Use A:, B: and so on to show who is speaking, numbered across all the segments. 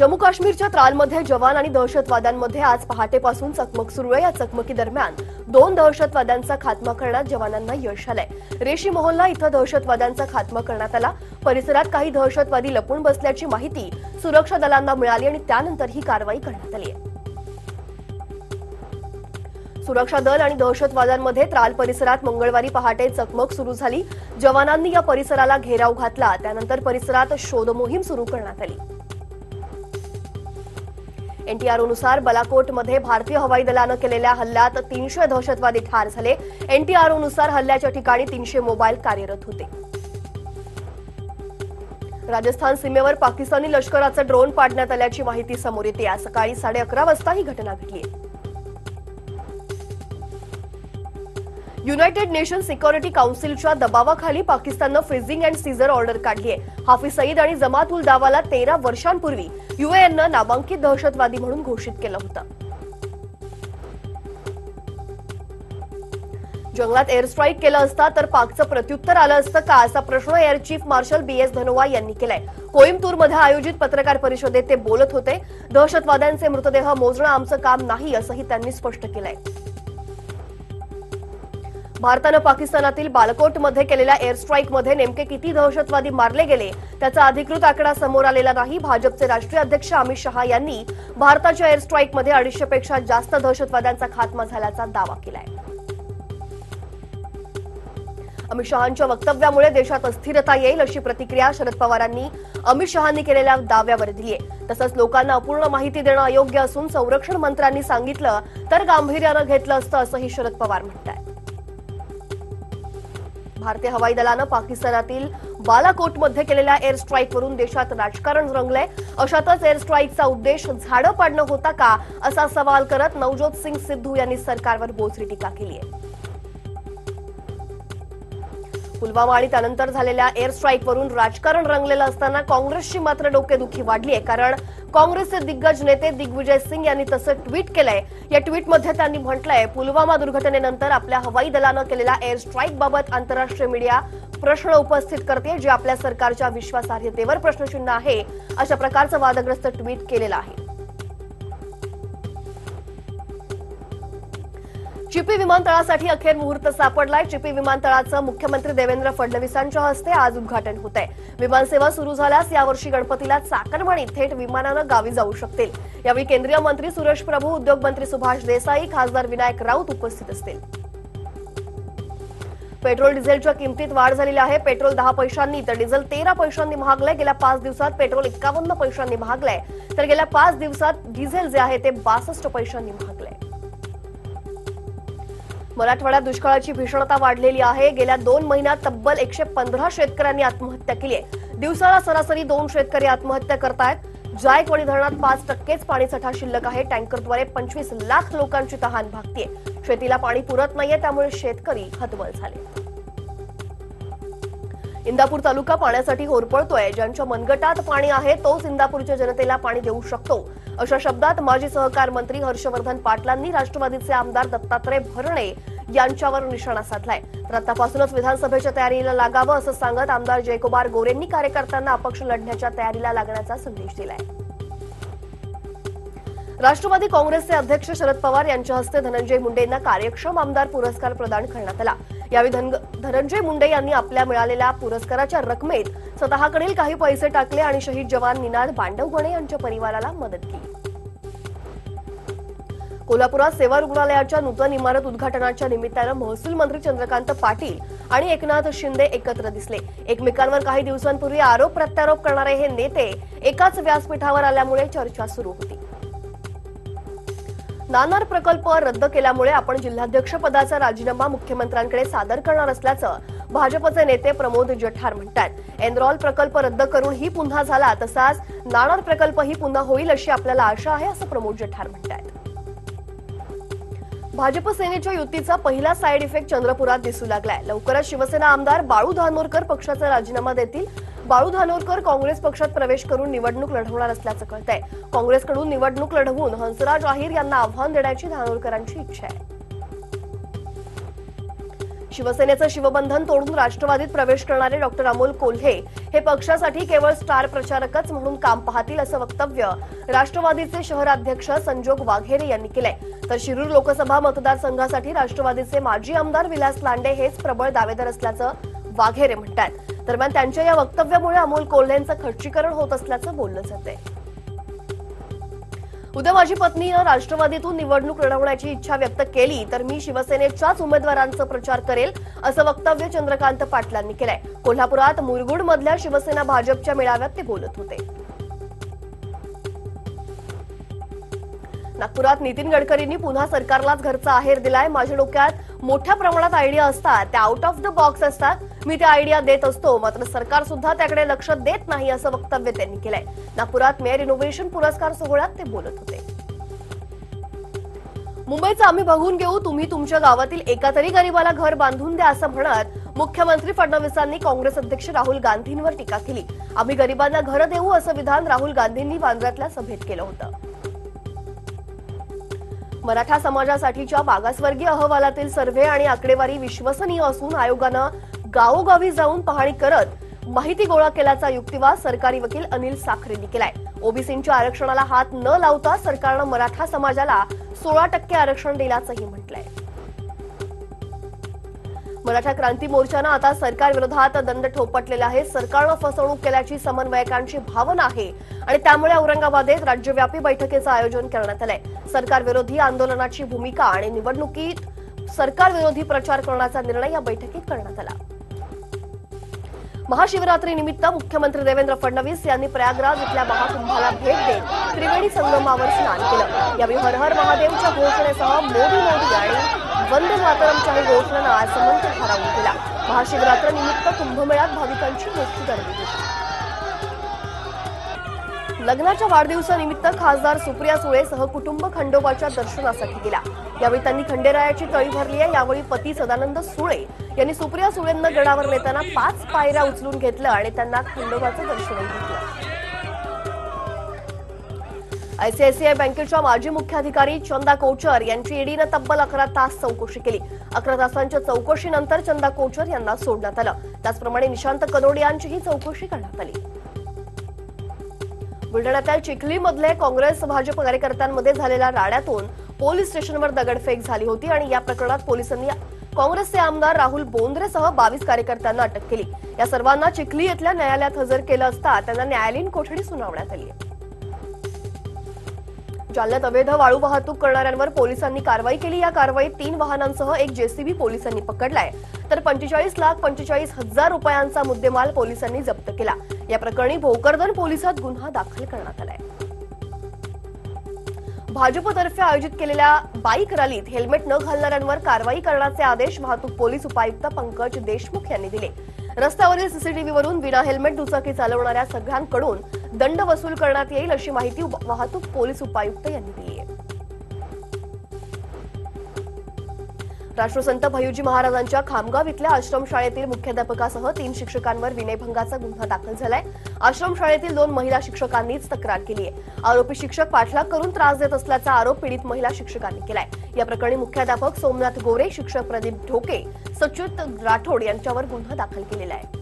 A: जम्मू काश्मीरच्या त्रालमध्ये जवान आणि दहशतवाद्यांमध्ये आज पहाटेपासून चकमक सुरू आहे। या चकमकी दरम्यान 2 दहशतवाद्यांचा खात्मा करण्यात जवानांना यश आलंय। रेशी मोहल्ला इथं दहशतवाद्यांचा खात्मा करण्यात आला। परिसरात काही दहशतवादी लपून बसल्याची माहिती सुरक्षा दलांना मिळाली आणि त्यानंतर ही कारवाई करण्यात आली आहे। सुरक्षा दल आणि दहशतवाद्यांमध्ये त्राल परिसरात मंगळवारी पहाटे चकमक सुरू झाली। जवानांनी या परिसराला घेराव घातला, त्यानंतर परिसरात शोध मोहीम सुरू करण्यात आली। एनटीआरओनुसार बालाकोटमध्ये भारतीय हवाई दलानं केलेल्या हल्ल्यात 300 दहशतवादी ठार झाले। एनटीआरओनुसार हल्ल्याच्या ठिकाणी 300 मोबाईल कार्यरत होते। राजस्थान सीमेवर पाकिस्तानी लष्कराचं ड्रोन पाडण्यात आल्याची माहिती समोर येते। आज सकाळी 11:30 वाजता ही घटना घडली। युनायटेड नेशन सिक्युरिटी काउन्सिलच्या दबावाखाली पाकिस्ताननं फ्रीजिंग अँड सीझर ऑर्डर काढली आहे। हाफिज सईद आणि जमात उल दावाला 13 वर्षांपूर्वी यूएननं नामांकित दहशतवादी म्हणून घोषित केलं होतं। जंगलात एअर स्ट्राईक केलं असता तर पाकचं प्रत्युत्तर आलं असतं का, असा प्रश्न air chief marshal BS Dhanoa यांनी केलाय। कोईम्बतूरमध्ये आयोजित पत्रकार परिषदेत ते बोलत होते। दहशतवाद्यांचे मृतदेह मोजणं आमचं काम नाही, असंही त्यांनी स्पष्ट केलंय। भारतानं पाकिस्तानातील बालाकोटमध्ये केलेल्या एअर स्ट्राईकमध्ये नेमके किती दहशतवादी मारले गेले त्याचा अधिकृत आकडा समोर आलेला नाही। भाजपचे राष्ट्रीय अध्यक्ष अमित शहा यांनी भारताच्या एअर स्ट्राईकमध्ये 250 पेक्षा जास्त दहशतवाद्यांचा खात्मा झाल्याचा दावा केलाय। अमित शहांच्या वक्तव्यामुळे देशात अस्थिरता येईल अशी प्रतिक्रिया शरद पवारांनी अमित शहांनी केलेल्या दाव्यावर दिली आहे। तसंच लोकांना अपूर्ण माहिती देणं अयोग्य असून संरक्षण मंत्र्यांनी सांगितलं तर गांभीर्यानं घेतलं असतं, असंही शरद पवार म्हणतात। भारतीय हवाई दलानं पाकिस्तानातील बालाकोटमध्ये केलेल्या एअर स्ट्राईकवरून देशात राजकारण रंगलंय। अशातच एअर स्ट्राईकचा उद्देश झाडं पाडणं होता का, असा सवाल करत नवज्योत सिंग सिद्धू यांनी सरकारवर बोचरी टीका केली आहे। पुलवामा आणि त्यानंतर झालेल्या एअर स्ट्राईकवरून राजकारण रंगलेलं असताना काँग्रेसची मात्र डोकेदुखी वाढली आहे। कारण काँग्रेसचे दिग्गज नेते दिग्विजय सिंग यांनी तसं ट्विट केलंय। या ट्विटमध्ये त्यांनी म्हटलंय, पुलवामा दुर्घटनेनंतर आपल्या हवाई दलानं केलेल्या एअर स्ट्राईकबाबत आंतरराष्ट्रीय मीडिया प्रश्न उपस्थित करते, जे आपल्या सरकारच्या विश्वासार्हतेवर प्रश्नचिन्ह आहे, अशा प्रकारचं वादग्रस्त ट्विट केलेलं आहे। चिपी विमानतळासाठी अखेर मुहूर्त सापडलाय। चिपी विमानतळाचं मुख्यमंत्री देवेंद्र फडणवीसांच्या हस्ते आज उद्घाटन होत आहे। विमानसेवा सुरू झाल्यास यावर्षी गणपतीला चाकरमानी थेट विमानानं गावी जाऊ शकतील। यावेळी केंद्रीय मंत्री सुरेश प्रभू, उद्योग मंत्री सुभाष देसाई, खासदार विनायक राऊत उपस्थित असतील। पेट्रोल डिझेलच्या किमतीत वाढ झालेली आहे। पेट्रोल 10 पैशांनी तर डिझेल 13 पैशांनी महागलंय। गेल्या 5 दिवसात पेट्रोल 51 पैशांनी महागलंय, तर गेल्या 5 दिवसात डिझेल जे आहे ते 62 पैशांनी महागलंय। मराठवाड्यात दुष्काळाची भीषणता वाढलेली आहे। गेल्या 2 महिन्यात तब्बल 115 शेतकऱ्यांनी आत्महत्या केली आहे। दिवसाला सरासरी 2 शेतकरी आत्महत्या करतायत। जायकवाडी धरणात 5% पाणीसाठा शिल्लक आहे। टँकरद्वारे 25 लाख लोकांची तहान भागतीये। शेतीला पाणी पुरत नाहीये, त्यामुळे शेतकरी हतबल झाले। इंदापूर तालुका पाण्यासाठी होरपळतोय। ज्यांच्या मनगटात पाणी आहे तोच इंदापूरच्या जनतेला पाणी देऊ शकतो, अशा शब्दात माजी सहकार मंत्री हर्षवर्धन पाटलांनी राष्ट्रवादीचे आमदार दत्तात्रय भरणे यांच्यावर निशाणा साधलाय। तर आतापासूनच विधानसभेच्या तयारीला लागावं असं सांगत आमदार जयकुमार गोरेंनी कार्यकर्त्यांना अपक्ष लढण्याच्या तयारीला लागण्याचा संदेश दिलाय। राष्ट्रवादी काँग्रेसचे अध्यक्ष शरद पवार यांच्या हस्ते धनंजय मुंडेंना कार्यक्षम आमदार पुरस्कार प्रदान करण्यात आला। यावेळी धनंजय मुंडे यांनी आपल्या मिळालेल्या पुरस्काराच्या रकमेत स्वतःकडील काही पैसे टाकले आणि शहीद जवान निनाद बांडवगणे यांच्या परिवाराला मदत केली। कोल्हापुरात सेवा रुग्णालयाच्या नूतन इमारत उद्घाटनाच्या निमित्तानं महसूल मंत्री चंद्रकांत पाटील आणि एकनाथ शिंदे एकत्र दिसले। एकमेकांवर काही दिवसांपूर्वी आरोप प्रत्यारोप करणारे हे नेते एकाच व्यासपीठावर आल्यामुळे चर्चा सुरू होती। नाणार प्रकल्प रद्द केल्यामुळे आपण जिल्हाध्यक्ष पदाचा राजीनामा मुख्यमंत्र्यांकडे सादर करणार असल्याचं भाजपचे नेते प्रमोद जठार म्हणतात। एनरॉल प्रकल्प रद्द करून ही पुन्हा झाला, तसाच नाणार प्रकल्पही पुन्हा होईल अशी आपल्याला आशा आहे, असं प्रमोद जठार म्हणतात। भाजप सेनेच्या युतीचा पहिला साईड इफेक्ट चंद्रपुरात दिसू लागलाय। लवकरच शिवसेना आमदार बाळू धानोरकर पक्षाचा राजीनामा देतील। बाळू धानोरकर काँग्रेस पक्षात प्रवेश करून निवडणूक लढवणार असल्याचं कळतंय। काँग्रेसकडून निवडणूक लढवून हंसराज अहिर यांना आव्हान देण्याची धानोरकरांची इच्छा आहे। शिवसेनेचं शिवबंधन तोडून राष्ट्रवादीत प्रवेश करणारे डॉक्टर अमोल कोल्हे हे पक्षासाठी केवळ स्टार प्रचारकच म्हणून काम पाहतील असं वक्तव्य राष्ट्रवादीचे शहराध्यक्ष संजोग वाघेरे यांनी केलंय. तर शिरूर लोकसभा मतदारसंघासाठी राष्ट्रवादीचे माजी आमदार विलास लांडे हेच प्रबळ दावेदार असल्याचं वाघेरे म्हणतात. दरम्यान त्यांच्या या वक्तव्यामुळे अमोल कोल्हेंचं खच्चीकरण होत असल्याचं बोललं जातंय. उद्या माझी पत्नीनं राष्ट्रवादीतून निवडणूक लढवण्याची इच्छा व्यक्त केली तर मी शिवसेनेच्याच उमेदवारांचा प्रचार करेल असं वक्तव्य चंद्रकांत पाटलांनी केलंय. कोल्हापुरात मुरगुडमधल्या शिवसेना भाजपच्या मेळाव्यात ते बोलत होते. नागपुरात नितीन गडकरींनी पुन्हा सरकारलाच घरचा आहेर दिलाय. माझ्या डोक्यात मोठ्या प्रमाणात आयडिया असतात, त्या आउट ऑफ द बॉक्स असतात. मी त्या आयडिया देत असतो, मात्र सरकार सुद्धा त्याकडे लक्ष देत नाही असं वक्तव्य त्यांनी केलंय. नागपुरात मेयर इनोव्हेशन पुरस्कार सोहळ्यात ते बोलत होते. मुंबईचं आम्ही बघून घेऊ, तुम्ही तुमच्या गावातील एका तरी गरीबाला घर बांधून द्या असं म्हणत मुख्यमंत्री फडणवीसांनी काँग्रेस अध्यक्ष राहुल गांधींवर टीका केली. आम्ही गरिबांना घरं देऊ असं विधान राहुल गांधींनी बांद्र्यातल्या सभेत केलं होतं. मराठा समाजासाठीच्या मागासवर्गीय अहवालातील सर्व्हे आणि आकडेवारी विश्वसनीय असून आयोगानं गावोगावी जाऊन पाहणी करत माहिती गोळा केल्याचा युक्तिवाद सरकारी वकील अनिल साखरेंनी केलाय. ओबीसींच्या आरक्षणाला हात न लावता सरकारनं मराठा समाजाला 16% आरक्षण दिल्याचंही म्हटलंय. मराठा क्रांती मोर्चानं आता सरकार विरोधात दंड थोपटलेला आहे. सरकारनं फसवणूक केल्याची समन्वयकांची भावना आहे आणि त्यामुळे औरंगाबादेत राज्यव्यापी बैठकीचं आयोजन करण्यात आलंय. सरकार विरोधी आंदोलनाची भूमिका आणि निवडणुकीत सरकार विरोधी प्रचार करण्याचा निर्णय या बैठकीत करण्यात आला. महाशिवरात्रीनिमित्त मुख्यमंत्री देवेंद्र फडणवीस यांनी प्रयागराज इथल्या महाकुंभाला भेट देत त्रिवेणी संगमावर स्नान केलं. यावेळी हर हर महादेवच्या घोषणेसह मोदी मोदी आणि वंदे मातरमच्याही घोषणांना आसमंत ठरावून केला. महाशिवरात्रीनिमित्त कुंभमेळ्यात भाविकांची मोठी गर्दी होती. लग्नाच्या वाढदिवसानिमित्त खासदार सुप्रिया सुळे सहकुटुंब खंडोबाच्या दर्शनासाठी गेला. यावेळी त्यांनी खंडेरायाची तळी भरली आहे. यावेळी पती सदानंद सुळे यांनी सुप्रिया सुळेंना गडावर नेताना 5 पायऱ्या उचलून घेतलं आणि त्यांना खंडोबाचं दर्शनही घेतलं. आयसीआयसीआय बँकेच्या माजी मुख्य अधिकारी चंदा कोचर यांची ईडीनं तब्बल 11 तास चौकशी केली. 11 तासांच्या चौकशीनंतर चंदा कोचर यांना सोडण्यात आलं. त्याचप्रमाणे निशांत कनोडियांचीही चौकशी करण्यात आली. बुलढाण्यातील चिखलीमधले काँग्रेस भाजप कार्यकर्त्यांमध्ये झालेल्या राड्यातून पोलीस स्टेशनवर दगडफेक झाली होती आणि या प्रकरणात पोलिसांनी काँग्रेसचे आमदार राहुल बोंद्रेसह 22 कार्यकर्त्यांना अटक केली. या सर्वांना चिखली इथल्या न्यायालयात हजर केलं असता त्यांना न्यायालयीन कोठडी सुनावण्यात आली. जालन्यात अवैध वाळू वाहतूक करणाऱ्यांवर पोलिसांनी कारवाई केली. या कारवाईत 3 वाहनांसह एक जेसीबी पोलिसांनी पकडलाय. तर 45,45,000 रुपयांचा मुद्देमाल पोलिसांनी जप्त केला. या प्रकरणी भोकरदन पोलिसात गुन्हा दाखल करण्यात आलाय. भाजपतर्फे आयोजित केलेल्या बाईक रॅलीत हेल्मेट न घालणाऱ्यांवर कारवाई करण्याचे आदेश वाहतूक पोलीस उपायुक्त पंकज देशमुख यांनी दिले. रस्त्यावरील सीसीटीव्हीवरून विना हेल्मेट दुचाकी चालवणाऱ्या सगळ्यांकडून दंड वसूल करण्यात येईल अशी माहिती वाहतूक पोलीस उपायुक्त यांनी दिली आहे. राष्ट्रसंत भय्यूजी महाराजांच्या खामगाव इथल्या आश्रमशाळेतील मुख्याध्यापकासह 3 शिक्षकांवर विनयभंगाचा गुन्हा दाखल झालाय. आश्रमशाळेतील 2 महिला शिक्षकांनीच तक्रार केली आहे. आरोपी शिक्षक पाठलाग करून त्रास देत असल्याचा आरोप पीडित महिला शिक्षकांनी केलाय. या प्रकरणी मुख्याध्यापक सोमनाथ गोरे, शिक्षक प्रदीप ढोके, सच्युत राठोड यांच्यावर गुन्हा दाखल केलेला आहे.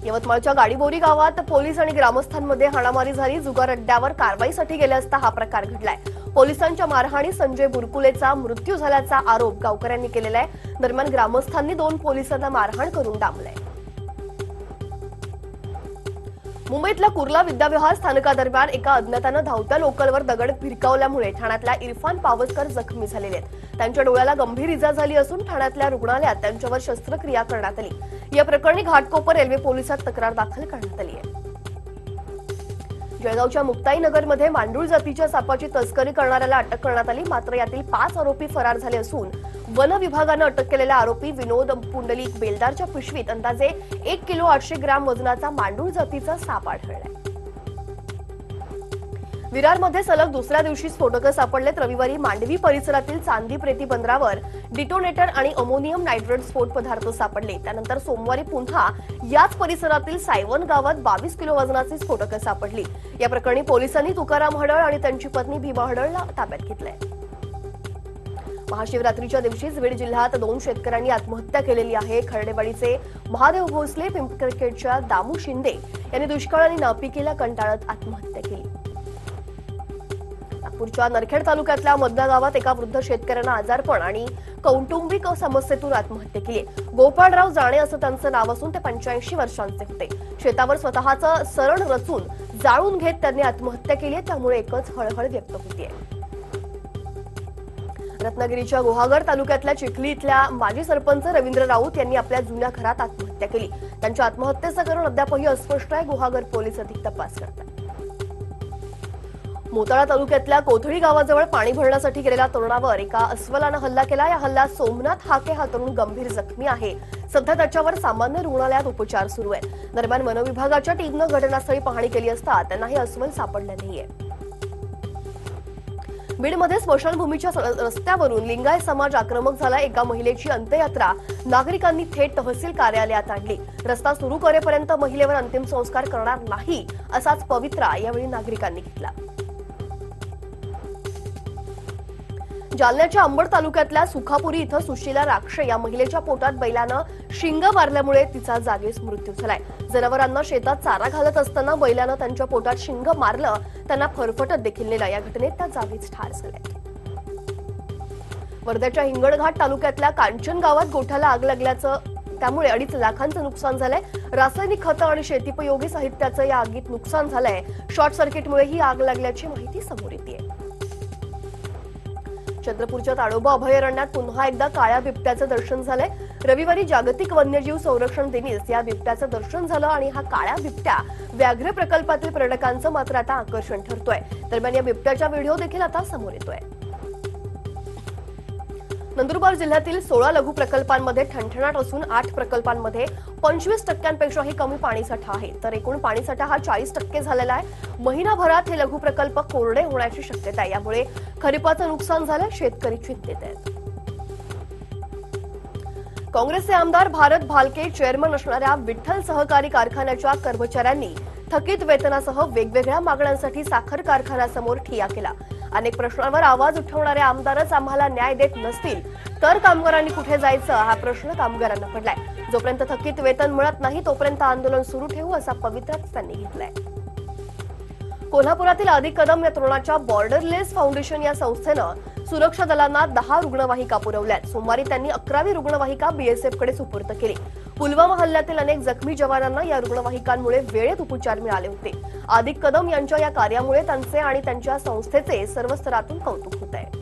A: यवतमाळच्या गाडीबोरी गावात पोलीस आणि ग्रामस्थांमध्ये हाणामारी झाली. जुगार अड्ड्यावर कारवाईसाठी गेले असता हा प्रकार घडलाय. पोलिसांच्या मारहाणीत संजय बुरकुलेचा मृत्यू झाल्याचा आरोप गावकऱ्यांनी केलेला आहे. दरम्यान ग्रामस्थांनी 2 पोलिसांना मारहाण करून डांबलंय. मुंबईतल्या कुर्ला विद्याविहार स्थानकादरम्यान एका अज्ञातानं धावत्या लोकलवर दगड भिरकावल्यामुळे ठाण्यातल्या इरफान पावसकर जखमी झालेले आहेत. त्यांच्या डोळ्याला गंभीर इजा झाली असून ठाण्यातल्या रुग्णालयात त्यांच्यावर शस्त्रक्रिया करण्यात आली. या प्रकरणी घाटकोपर रेल्वे पोलिसात तक्रार दाखल करण्यात आली आहे. जळगावच्या मुक्ताईनगरमध्ये मांडूळ जातीच्या सापाची तस्करी करणाऱ्याला अटक करण्यात आली. मात्र यातील 5 आरोपी फरार झाले असून वन विभागानं अटक केलेला आरोपी विनोद पुंडलिक बेलदारच्या पिशवीत अंदाजे 1 किलो 800 ग्रॅम वजनाचा मांडूळ जातीचा साप आढळलाय. विरारमध्ये सलग दुसऱ्या दिवशी स्फोटकं सापडलेत. रविवारी मांडवी परिसरातील चांदी प्रेती बंदरावर डिटोनेटर आणि अमोनियम नायट्रेट स्फोट पदार्थ सापडले. त्यानंतर सोमवारी पुन्हा याच परिसरातील सायवन गावात 22 किलो वजनाची स्फोटकं सापडली. या प्रकरणी पोलिसांनी तुकाराम हडळ आणि त्यांची पत्नी भीमा हडळला ताब्यात घेतलंय. महाशिवरात्रीच्या दिवशीच बीड जिल्ह्यात 2 शेतकऱ्यांनी आत्महत्या केलेली आहे. खर्डेवाडीचे महादेव भोसले, पिंपरखेडच्या दामू शिंदे यांनी दुष्काळ आणि नापिकीला कंटाळत आत्महत्या केली. नागपूरच्या नरखेड तालुक्यातल्या मधल्या गावात एका वृद्ध शेतकऱ्यानं आजारपण आणि कौटुंबिक समस्येतून आत्महत्या केली. गोपाळराव जाणे असं त्यांचं नाव असून ते 85 वर्षांचे होते. शेतावर स्वतःचं सरण रचून जाळून घेत त्यांनी आत्महत्या केली. त्यामुळे एकच हळहळ व्यक्त होतीये. रत्नागिरीच्या गुहागर तालुक्यातल्या चिखली इथल्या माजी सरपंच रवींद्र राऊत यांनी आपल्या जुन्या घरात आत्महत्या केली. त्यांच्या आत्महत्येचं कारण अद्यापही अस्पष्ट आहे. गुहागर पोलीस अधिक तपास करतात. मोताळा तालुक्यातल्या कोथळी गावाजवळ पाणी भरण्यासाठी गेलेल्या तरुणावर एका अस्वलानं हल्ला केला. या हल्ल्यात सोमनाथ हाके हा तरुण गंभीर जखमी आहे. सध्या त्याच्यावर सामान्य रुग्णालयात उपचार सुरू आहेत. दरम्यान वनविभागाच्या टीमनं घटनास्थळी पाहणी केली असता त्यांना हे अस्वल सापडलं नाहीये. बीडमध्ये स्मशानभूमीच्या रस्त्यावरून लिंगायत समाज आक्रमक झाला. एका महिलेची अंत्ययात्रा नागरिकांनी थेट तहसील कार्यालयात आणली. रस्ता सुरू करेपर्यंत महिलेवर अंतिम संस्कार करणार नाही असाच पवित्रा यावेळी नागरिकांनी घेतला. जालन्याच्या अंबड तालुक्यातल्या सुखापुरी इथं सुशीला राक्षे या महिलेच्या पोटात बैलानं शिंग मारल्यामुळे तिचा जागीच मृत्यू झालाय. जनावरांना शेतात चारा घालत असताना बैलानं त्यांच्या पोटात शिंग मारलं. त्यांना फरफटत देखील नेलं. या घटनेत त्या जागीच ठार झाल्या. वर्ध्याच्या हिंगणघाट तालुक्यातल्या कांचन गावात गोठ्याला आग लागल्याचं त्यामुळे 2.5 लाखांचं नुकसान झालंय. रासायनिक खतं आणि शेतीपयोगी साहित्याचं या आगीत नुकसान झालंय. शॉर्ट सर्किटमुळे ही आग लागल्याची माहिती समोर येते. चंद्रपूरच्या ताडोबा अभयारण्यात पुन्हा एकदा काळ्या बिबट्याचं दर्शन झालंय. रविवारी जागतिक वन्यजीव संरक्षण दिनीच या बिबट्याचं दर्शन झालं आणि हा काळ्या बिबट्या व्याघ्र प्रकल्पातील पर्यटकांचं मात्र आता आकर्षण ठरतोय. दरम्यान या बिबट्याचा व्हिडिओ देखील आता समोर येतोय. नंदुरबार जिल्ह्यातील 16 लघु प्रकल्पांमध्ये ठणठणाट असून 8 प्रकल्पांमध्ये 25%पेक्षाही कमी पाणीसाठा आहे. तर एकूण पाणीसाठा हा 40% झालेला आहे. महिनाभरात हे लघु प्रकल्प कोरडे होण्याची शक्यता आहे. यामुळे खरीपाचं नुकसान झालं. शेतकरी चिंतेत आहेत. काँग्रेसचे आमदार भारत भालके चेअरमन असणाऱ्या विठ्ठल सहकारी कारखान्याच्या कर्मचाऱ्यांनी थकीत वेतनासह वेगवेगळ्या मागण्यांसाठी साखर कारखान्यासमोर ठिय्या केला. अनेक प्रश्नांवर आवाज उठवणारे आमदारच आम्हाला न्याय देत नसतील तर कामगारांनी कुठे जायचं हा प्रश्न कामगारांना पडलाय. जोपर्यंत थकीत वेतन मिळत नाही तोपर्यंत आंदोलन सुरू ठेवू असा पवित्राच त्यांनी घेतलाय. कोल्हापुरातील आदी कदम या तरुणाच्या बॉर्डरलेस फाउंडेशन या संस्थेनं सुरक्षा दलांना 10 रुग्णवाहिका पुरवल्यात. सोमवारी त्यांनी 11वी रुग्णवाहिका बीएसएफकडे सुपूर्द केली. पुलवामा हल्ल्यातील अनेक जखमी जवानांना या रुग्णवाहिकांमुळे वेळेत उपचार मिळाले होते. आदी कदम यांच्या या कार्यामुळे त्यांचे आणि त्यांच्या संस्थेचे सर्व स्तरातून कौतुक होत आहे.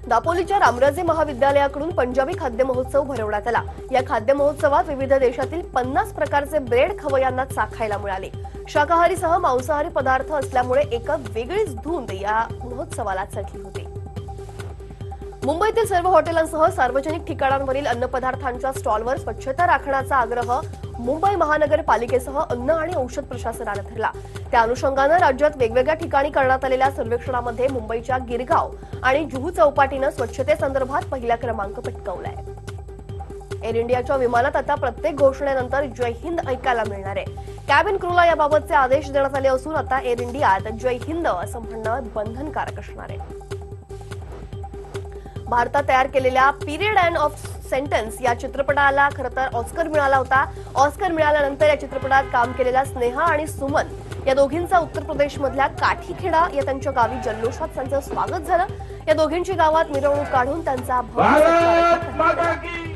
A: दापोलीच्या रामराजे महाविद्यालयाकडून पंजाबी खाद्य महोत्सव भरवण्यात आला. या खाद्य महोत्सवात विविध देशातील 50 प्रकारचे ब्रेड खवय्यांना चाखायला मिळाले. शाकाहारीसह मांसाहारी पदार्थ असल्यामुळे एक वेगळीच धूंद या महोत्सवाला चढली होती. मुंबईतील सर्व हॉटेलांसह सार्वजनिक ठिकाणांवरील अन्नपदार्थांच्या स्टॉलवर स्वच्छता राखण्याचा आग्रह मुंबई महानगरपालिकेसह अन्न आणि औषध प्रशासनानं धरला. त्या अनुषंगानं राज्यात वेगवेगळ्या ठिकाणी करण्यात आलेल्या सर्वेक्षणामध्ये मुंबईच्या गिरगाव आणि जुहू चौपाटीनं स्वच्छतेसंदर्भात पहिला क्रमांक पटकावलाय. एअर इंडियाच्या विमानात आता प्रत्येक घोषणेनंतर जय हिंद ऐकायला मिळणार आहे. कॅबिन क्रूला याबाबतचे आदेश देण्यात आले असून आता एअर इंडियात जय हिंद असं म्हणणं बंधनकारक असणार आहे. भारतात तयार केलेल्या पिरियड एंड ऑफ सेंटेन्स या चित्रपटाला खरं तर ऑस्कर मिळाला होता. ऑस्कर मिळाल्यानंतर या चित्रपटात काम केलेल्या स्नेहा आणि सुमन या दोघींचा उत्तर प्रदेशमधल्या काठीखेडा या त्यांच्या गावी जल्लोषात त्यांचं स्वागत झालं. या दोघींची गावात मिरवणूक काढून त्यांचा भव्य सत्कार करण्यात आला.